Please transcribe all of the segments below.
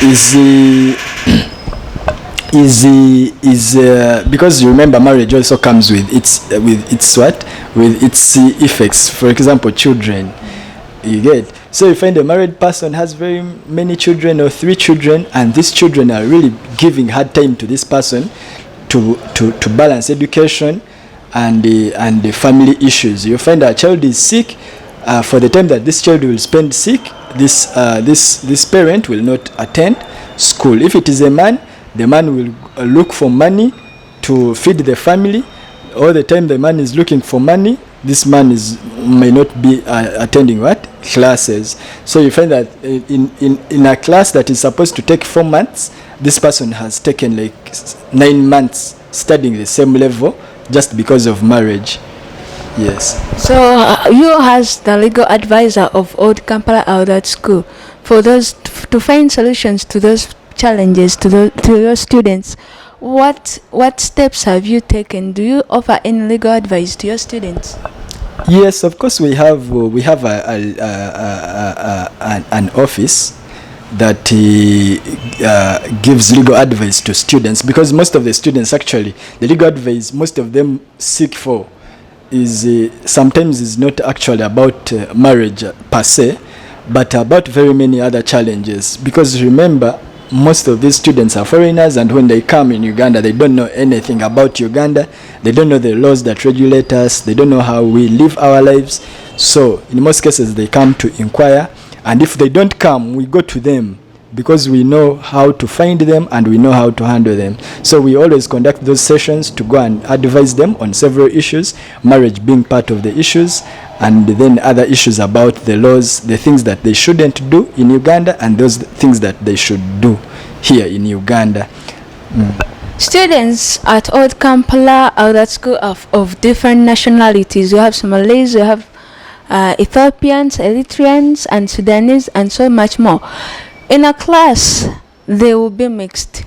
is because you remember marriage also comes with its what, with its effects. For example, children, you get. So you find a married person has very many children or 3 children, and these children are really giving hard time to this person to balance education and the family issues. You find a child is sick. For the time that this child will spend sick, this parent will not attend school. If it is a man, the man will look for money to feed the family. All the time the man is looking for money, this man may not be attending what, classes. So you find that in a class that is supposed to take 4 months, this person has taken like 9 months studying the same level just because of marriage. Yes. So you as the legal advisor of Old Kampala Outlet School, for those to find solutions to those challenges to your students, what steps have you taken? Do you offer any legal advice to your students? Yes, of course we have an office that gives legal advice to students, because most of the students, actually the legal advice most of them seek for is sometimes is not actually about marriage per se, but about very many other challenges. Because remember, most of these students are foreigners, and when they come in Uganda, they don't know anything about Uganda. They don't know the laws that regulate us. They don't know how we live our lives. So in most cases they come to inquire, and if they don't come, we go to them, because we know how to find them and we know how to handle them. So we always conduct those sessions to go and advise them on several issues, marriage being part of the issues, and then other issues about the laws, the things that they shouldn't do in Uganda, and those things that they should do here in Uganda. Students at Old Kampala Outlet School of different nationalities. You have Somalis, you have Ethiopians, Eritreans, and Sudanese, and so much more. In a class, they will be mixed,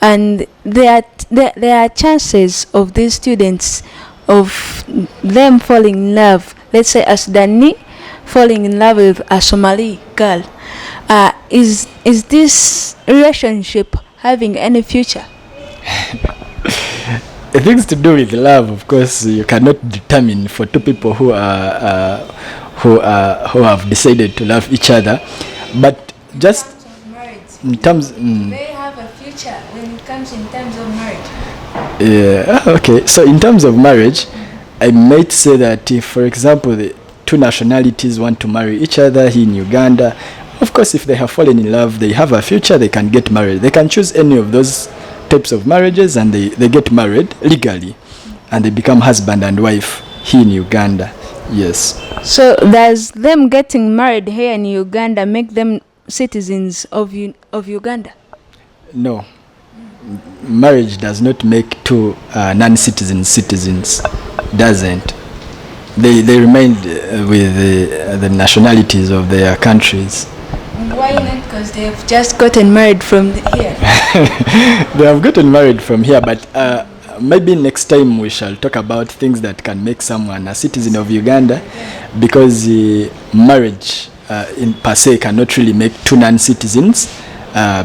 and there are chances of these students of them falling in love. Let's say a Sudani falling in love with a Somali girl. Is this relationship having any future? Things to do with love, of course, you cannot determine for 2 people who have decided to love each other, but just in terms they have a future when it comes in terms of marriage. Yeah, okay. So in terms of marriage, I might say that if, for example, the 2 nationalities want to marry each other here in Uganda, of course, if they have fallen in love, they have a future, they can get married. They can choose any of those types of marriages, and they get married legally, and they become husband and wife here in Uganda. Yes. So does them getting married here in Uganda make them citizens of Uganda? No. Marriage does not make 2 non-citizens citizens. Doesn't. They remain with the nationalities of their countries. Why not? Because they have just gotten married from here. They have gotten married from here, but maybe next time we shall talk about things that can make someone a citizen of Uganda, because marriage in per se cannot really make 2 non-citizens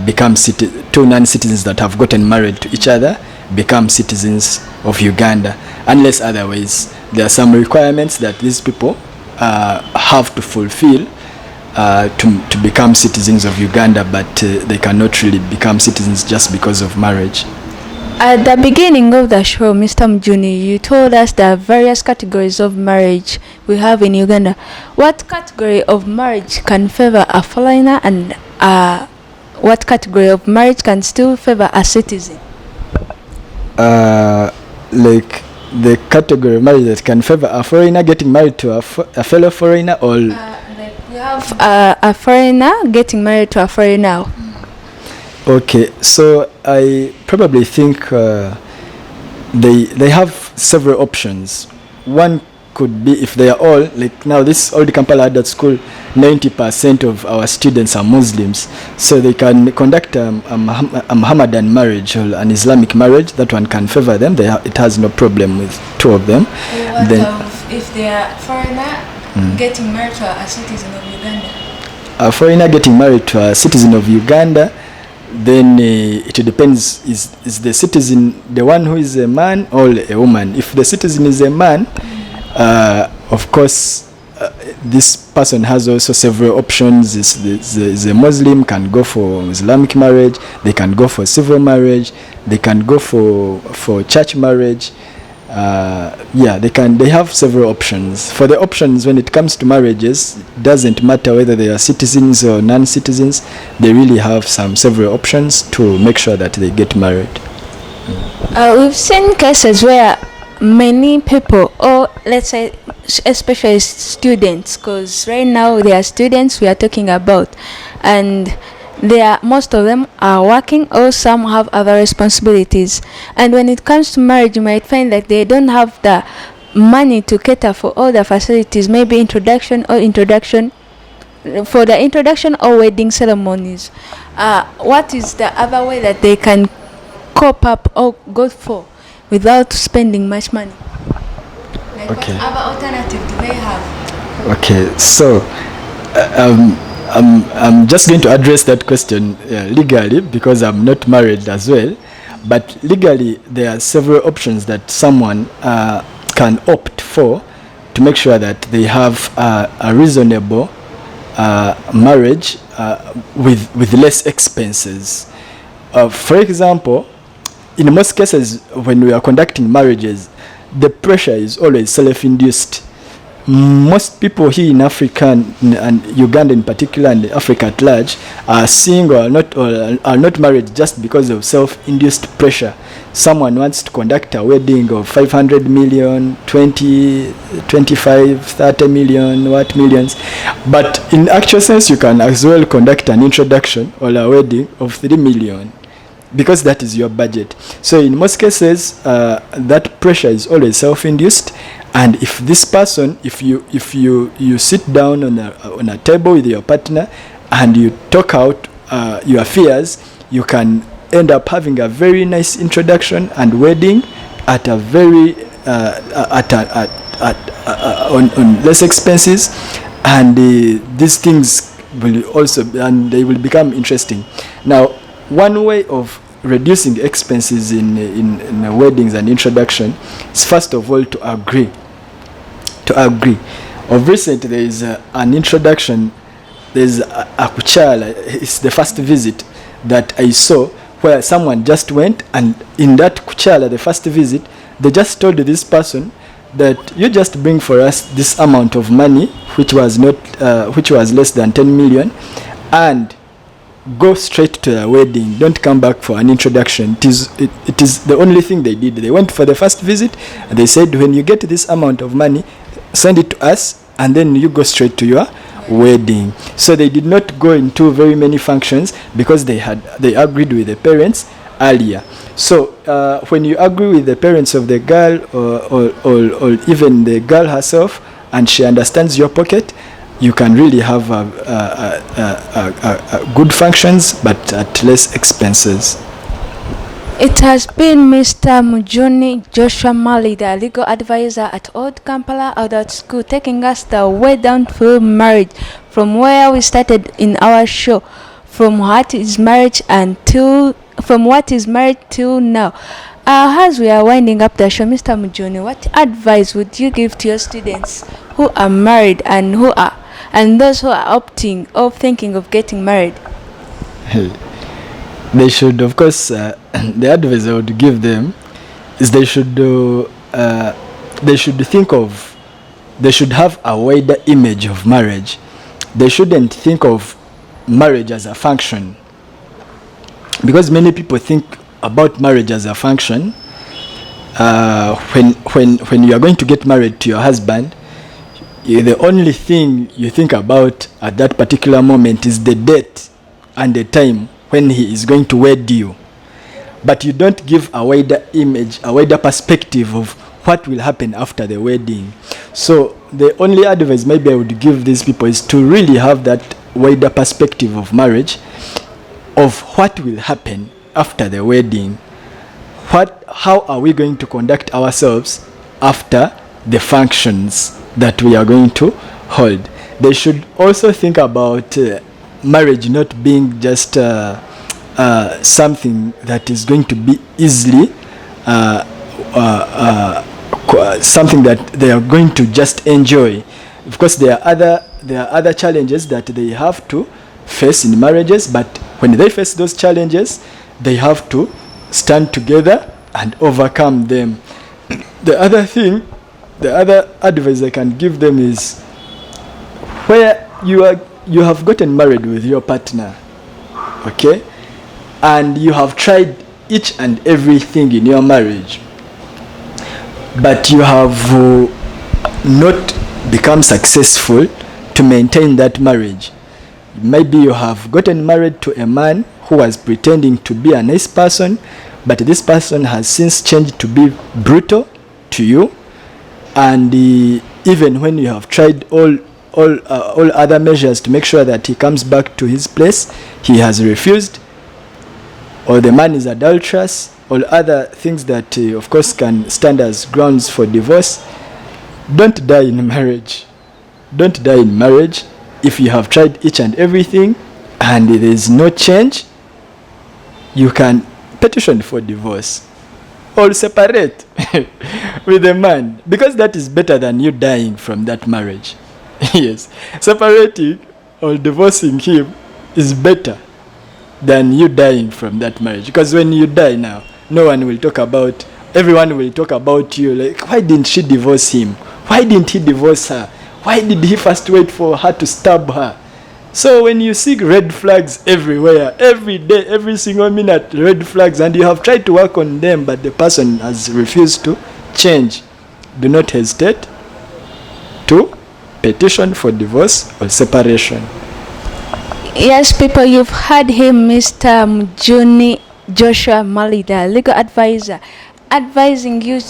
become 2 non-citizens that have gotten married to each other become citizens of Uganda, unless otherwise there are some requirements that these people have to fulfill to become citizens of Uganda, but they cannot really become citizens just because of marriage. At the beginning of the show, Mr. Mjuni, you told us the various categories of marriage we have in Uganda. What category of marriage can favor a foreigner, and what category of marriage can still favor a citizen? Like the category of marriage that can favor a foreigner getting married to a fellow foreigner, or like we have a foreigner getting married to a foreigner. Okay, so I probably think they have several options. One could be if they are all, like now this Old Kampala Outlet School, 90% of our students are Muslims, so they can conduct a Muhammadan marriage or an Islamic marriage. That one can favor them. It has no problem with 2 of them. What if they are foreigner getting married to a citizen of Uganda? A foreigner getting married to a citizen of Uganda, then it depends, is the citizen the one who is a man or a woman. If the citizen is a man, of course, this person has also several options. Is a Muslim, can go for Islamic marriage, they can go for civil marriage, they can go for church marriage. They have several options. For the options, when it comes to marriages, it doesn't matter whether they are citizens or non-citizens. They really have several options to make sure that they get married. We've seen cases where many people, or let's say especially students, because right now they are students we are talking about, and most of them are working, or some have other responsibilities. And when it comes to marriage, you might find that they don't have the money to cater for all the facilities, maybe introduction or wedding ceremonies. What is the other way that they can cope up or go for without spending much money? Like, okay. What other alternative do they have? Okay, so I'm just going to address that question legally, because I'm not married as well. But legally, there are several options that someone can opt for to make sure that they have a reasonable marriage with less expenses. For example, in most cases, when we are conducting marriages, the pressure is always self-induced. Most people here in Africa and Uganda in particular, and Africa at large, are single or are not married just because of self-induced pressure. Someone wants to conduct a wedding of 500 million, 20, 25, 30 million, millions. But in actual sense, you can as well conduct an introduction or a wedding of 3 million. Because that is your budget. So in most cases, that pressure is always self-induced. And if this person, if you sit down on a table with your partner and you talk out your fears, you can end up having a very nice introduction and wedding at a very on less expenses, and these things will also, and they will become interesting. Now, one way of reducing expenses in weddings and introduction is, first of all, to agree. Of recent, there is an introduction. There's a kuchala. It's the first visit that I saw, where someone just went, and in that kuchala, the first visit, they just told this person that you just bring for us this amount of money, which was less than 10 million, and go straight to the wedding. Don't come back for an introduction. It is the only thing they did. They went for the first visit, and they said, when you get this amount of money, send it to us, and then you go straight to your wedding. So they did not go into very many functions, because they agreed with the parents earlier. So when you agree with the parents of the girl, or even the girl herself, and she understands your pocket, you can really have good functions, but at less expenses. It has been Mr. Mujuni Joshua Mali, the legal advisor at Old Kampala Adult School, taking us the way down through marriage, from where we started in our show, from what is marriage till now. As we are winding up the show, Mr. Mujuni, what advice would you give to your students who are married and those who are opting or thinking of getting married? They should, of course, the advice I would give them is they should have a wider image of marriage. They shouldn't think of marriage as a function, because many people think about marriage as a function. When you are going to get married to your husband, the only thing you think about at that particular moment is the date and the time when he is going to wed you. But you don't give a wider image, a wider perspective of what will happen after the wedding. So the only advice maybe I would give these people is to really have that wider perspective of marriage, of what will happen after the wedding. How are we going to conduct ourselves after the functions that we are going to hold? They should also think about marriage not being just something that is going to be easily something that they are going to just enjoy. Of course, there are other challenges that they have to face in marriages, but when they face those challenges, they have to stand together and overcome them. The other advice I can give them is, where you have gotten married with your partner, okay, and you have tried each and everything in your marriage, but you have not become successful to maintain that marriage. Maybe you have gotten married to a man who was pretending to be a nice person, but this person has since changed to be brutal to you, and even when you have tried all other measures to make sure that he comes back to his place, he has refused, or the man is adulterous, or other things that of course can stand as grounds for divorce. Don't die in marriage. Don't die in marriage. If you have tried each and everything and there is no change, you can petition for divorce or separate with the man, because that is better than you dying from that marriage. Yes, separating or divorcing him is better than you dying from that marriage, because when you die now, everyone will talk about you, like, why didn't she divorce him? Why didn't he divorce her? Why did he first wait for her to stab her? So when you see red flags everywhere, every day, every single minute, red flags, and you have tried to work on them, but the person has refused to change, do not hesitate to petition for divorce or separation. Yes, people, you've heard him, Mr. Mjuni Joshua Malida, legal advisor, advising you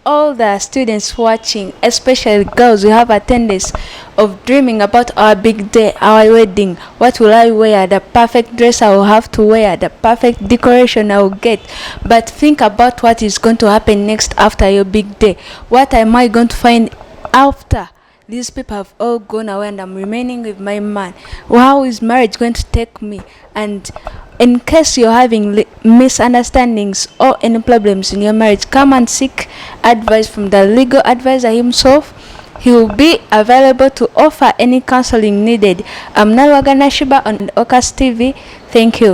all the students watching, especially girls who have a tendency of dreaming about our big day, our wedding. What will I wear? The perfect dress I will have to wear, the perfect decoration I will get. But think about what is going to happen next after your big day. What am I going to find after these people have all gone away and I'm remaining with my man? How is marriage going to take me? And in case you're having misunderstandings or any problems in your marriage, come and seek advice from the legal advisor himself. He will be available to offer any counseling needed. I'm Nalwaga Nashiba on Okas TV. Thank you.